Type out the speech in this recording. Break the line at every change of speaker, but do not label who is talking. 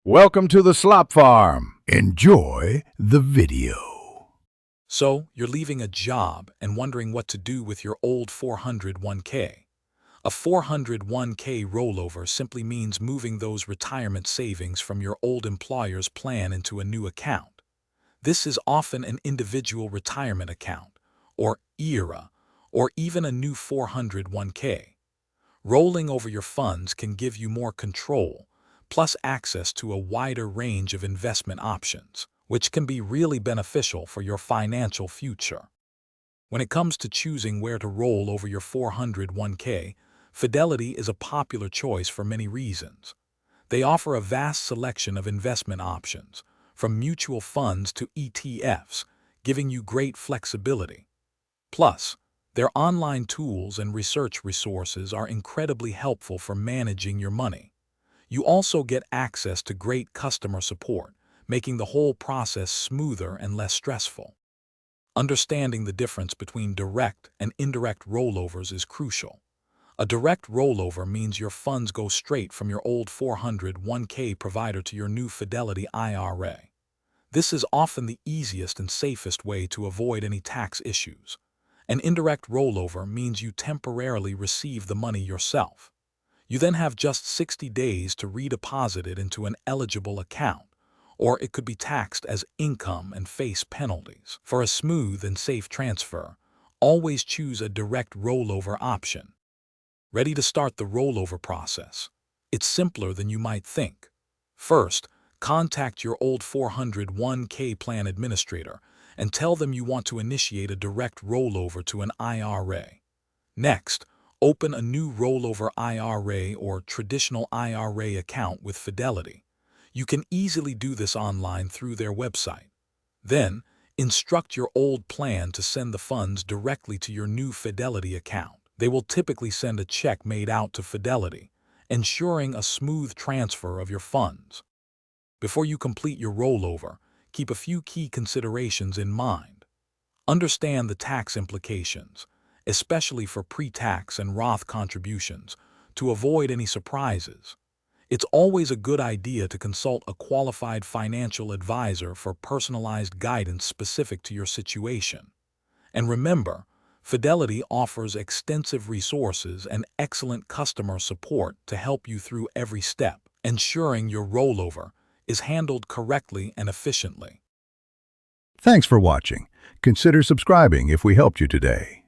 Welcome to the Slop Farm. Enjoy the video.
So, you're leaving a job and wondering what to do with your old 401k. A 401k rollover simply means moving those retirement savings from your old employer's plan into a new account. This is often an individual retirement account, or IRA, or even a new 401k. Rolling over your funds can give you more control, plus access to a wider range of investment options, which can be really beneficial for your financial future. When it comes to choosing where to roll over your 401k, Fidelity is a popular choice for many reasons. They offer a vast selection of investment options, from mutual funds to ETFs, giving you great flexibility. Plus, their online tools and research resources are incredibly helpful for managing your money. You also get access to great customer support, making the whole process smoother and less stressful. Understanding the difference between direct and indirect rollovers is crucial. A direct rollover means your funds go straight from your old 401k provider to your new Fidelity IRA. This is often the easiest and safest way to avoid any tax issues. An indirect rollover means you temporarily receive the money yourself. You then have just 60 days to redeposit it into an eligible account, or it could be taxed as income and face penalties. For a smooth and safe transfer, always choose a direct rollover option. Ready to start the rollover process? It's simpler than you might think. First, contact your old 401k plan administrator and tell them you want to initiate a direct rollover to an IRA. Next, open a new rollover IRA or traditional IRA account with Fidelity. You can easily do this online through their website. Then, instruct your old plan to send the funds directly to your new Fidelity account. They will typically send a check made out to Fidelity, ensuring a smooth transfer of your funds. Before you complete your rollover, keep a few key considerations in mind. Understand the tax implications, especially for pre-tax and Roth contributions, to avoid any surprises. It's always a good idea to consult a qualified financial advisor for personalized guidance specific to your situation. And remember, Fidelity offers extensive resources and excellent customer support to help you through every step, ensuring your rollover is handled correctly and efficiently.
Thanks for watching. Consider subscribing if we helped you today.